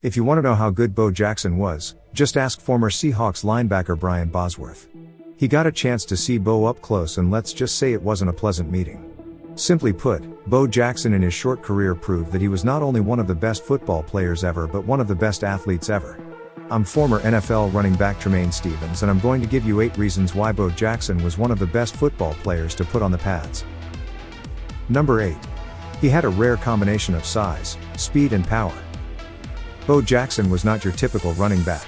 If you want to know how good Bo Jackson was, just ask former Seahawks linebacker Brian Bosworth. He got a chance to see Bo up close, and let's just say it wasn't a pleasant meeting. Simply put, Bo Jackson in his short career proved that he was not only one of the best football players ever but one of the best athletes ever. I'm former NFL running back Tremaine Stevens, and I'm going to give you 8 reasons why Bo Jackson was one of the best football players to put on the pads. Number 8. He had a rare combination of size, speed and power. Bo Jackson was not your typical running back.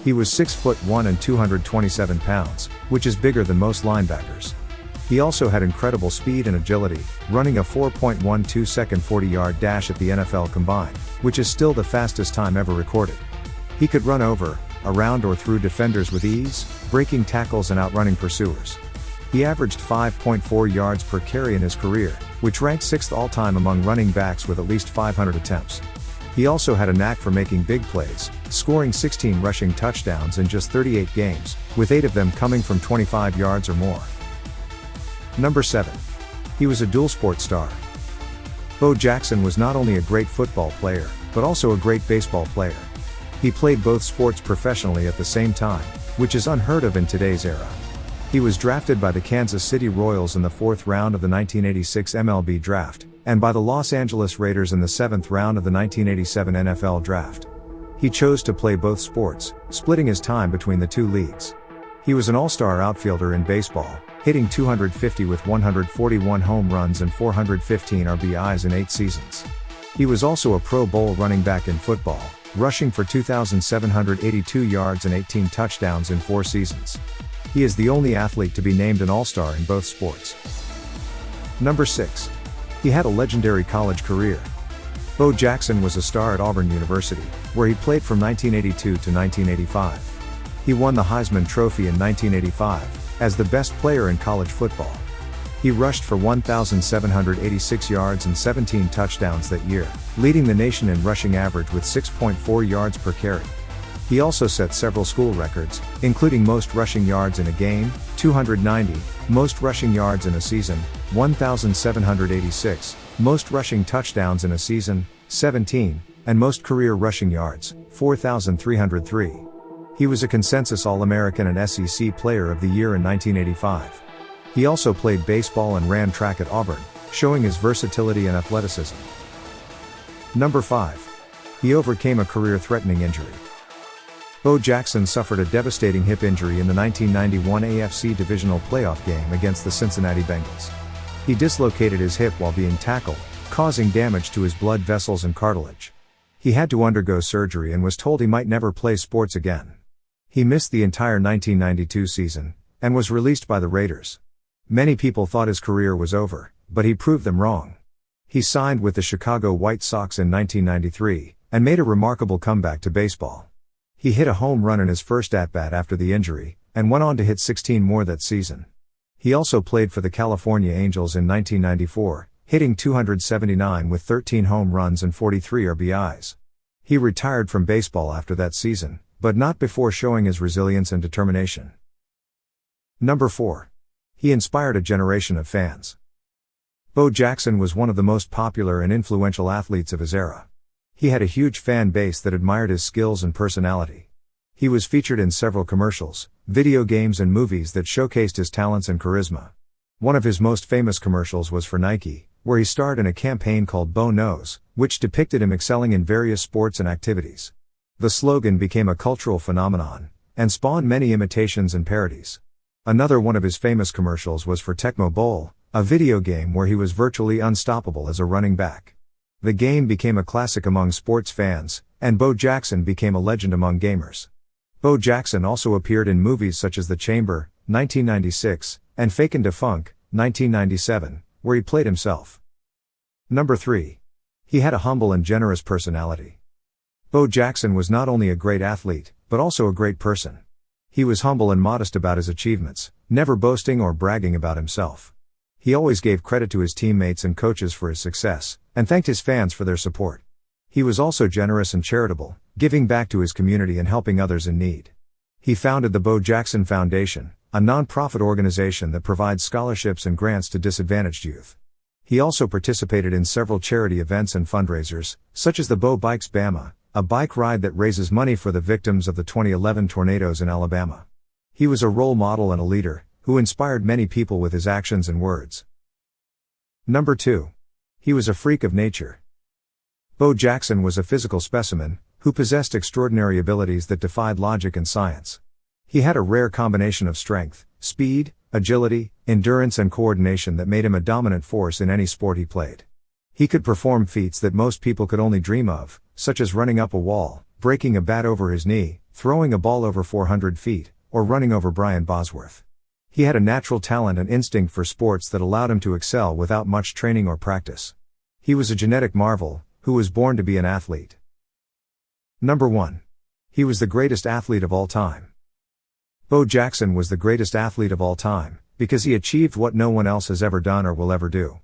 He was 6'1" and 227 pounds, which is bigger than most linebackers. He also had incredible speed and agility, running a 4.12 second 40-yard dash at the NFL combine, which is still the fastest time ever recorded. He could run over, around or through defenders with ease, breaking tackles and outrunning pursuers. He averaged 5.4 yards per carry in his career, which ranked 6th all-time among running backs with at least 500 attempts. He also had a knack for making big plays, scoring 16 rushing touchdowns in just 38 games, with 8 of them coming from 25 yards or more. Number 7. He was a dual sport star. Bo Jackson was not only a great football player, but also a great baseball player. He played both sports professionally at the same time, which is unheard of in today's era. He was drafted by the Kansas City Royals in the 4th round of the 1986 MLB draft, and by the Los Angeles Raiders in the 7th round of the 1987 NFL draft. He chose to play both sports, splitting his time between the two leagues. He was an all-star outfielder in baseball, hitting .250 with 141 home runs and 415 RBIs in 8 seasons. He was also a Pro Bowl running back in football, rushing for 2,782 yards and 18 touchdowns in 4 seasons. He is the only athlete to be named an all-star in both sports. Number 6. He had a legendary college career. Bo Jackson was a star at Auburn University, where he played from 1982 to 1985. He won the Heisman Trophy in 1985, as the best player in college football. He rushed for 1,786 yards and 17 touchdowns that year, leading the nation in rushing average with 6.4 yards per carry. He also set several school records, including most rushing yards in a game, 290, most rushing yards in a season, 1,786, most rushing touchdowns in a season, 17, and most career rushing yards, 4,303. He was a consensus All-American and SEC Player of the Year in 1985. He also played baseball and ran track at Auburn, showing his versatility and athleticism. Number 5. He overcame a career-threatening injury. Bo Jackson suffered a devastating hip injury in the 1991 AFC Divisional Playoff game against the Cincinnati Bengals. He dislocated his hip while being tackled, causing damage to his blood vessels and cartilage. He had to undergo surgery and was told he might never play sports again. He missed the entire 1992 season, and was released by the Raiders. Many people thought his career was over, but he proved them wrong. He signed with the Chicago White Sox in 1993, and made a remarkable comeback to baseball. He hit a home run in his first at-bat after the injury, and went on to hit 16 more that season. He also played for the California Angels in 1994, hitting .279 with 13 home runs and 43 RBIs. He retired from baseball after that season, but not before showing his resilience and determination. Number 4. He inspired a generation of fans. Bo Jackson was one of the most popular and influential athletes of his era. He had a huge fan base that admired his skills and personality. He was featured in several commercials, video games and movies that showcased his talents and charisma. One of his most famous commercials was for Nike, where he starred in a campaign called Bo Knows, which depicted him excelling in various sports and activities. The slogan became a cultural phenomenon, and spawned many imitations and parodies. Another one of his famous commercials was for Tecmo Bowl, a video game where he was virtually unstoppable as a running back. The game became a classic among sports fans, and Bo Jackson became a legend among gamers. Bo Jackson also appeared in movies such as The Chamber, 1996, and Fakin' da Funk, 1997, where he played himself. Number 3. He had a humble and generous personality. Bo Jackson was not only a great athlete, but also a great person. He was humble and modest about his achievements, never boasting or bragging about himself. He always gave credit to his teammates and coaches for his success, and thanked his fans for their support. He was also generous and charitable, giving back to his community and helping others in need. He founded the Bo Jackson Foundation, a non-profit organization that provides scholarships and grants to disadvantaged youth. He also participated in several charity events and fundraisers, such as the Bo Bikes Bama, a bike ride that raises money for the victims of the 2011 tornadoes in Alabama. He was a role model and a leader, who inspired many people with his actions and words. Number 2. He was a freak of nature. Bo Jackson was a physical specimen, who possessed extraordinary abilities that defied logic and science. He had a rare combination of strength, speed, agility, endurance and coordination that made him a dominant force in any sport he played. He could perform feats that most people could only dream of, such as running up a wall, breaking a bat over his knee, throwing a ball over 400 feet, or running over Brian Bosworth. He had a natural talent and instinct for sports that allowed him to excel without much training or practice. He was a genetic marvel, who was born to be an athlete. Number 1. He was the greatest athlete of all time. Bo Jackson was the greatest athlete of all time, because he achieved what no one else has ever done or will ever do.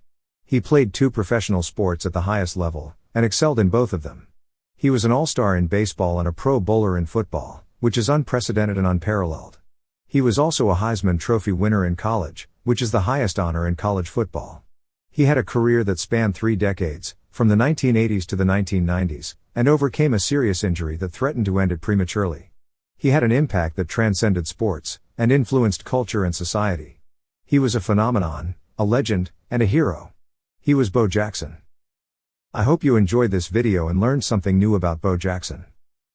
He played 2 professional sports at the highest level, and excelled in both of them. He was an all-star in baseball and a Pro Bowler in football, which is unprecedented and unparalleled. He was also a Heisman Trophy winner in college, which is the highest honor in college football. He had a career that spanned 3 decades, from the 1980s to the 1990s, and overcame a serious injury that threatened to end it prematurely. He had an impact that transcended sports, and influenced culture and society. He was a phenomenon, a legend, and a hero. He was Bo Jackson. I hope you enjoyed this video and learned something new about Bo Jackson.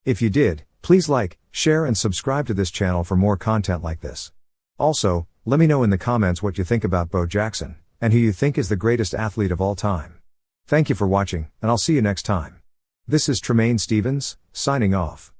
If you did, please like, share and subscribe to this channel for more content like this. Also, let me know in the comments what you think about Bo Jackson, and who you think is the greatest athlete of all time. Thank you for watching, and I'll see you next time. This is Tremaine Stevens, signing off.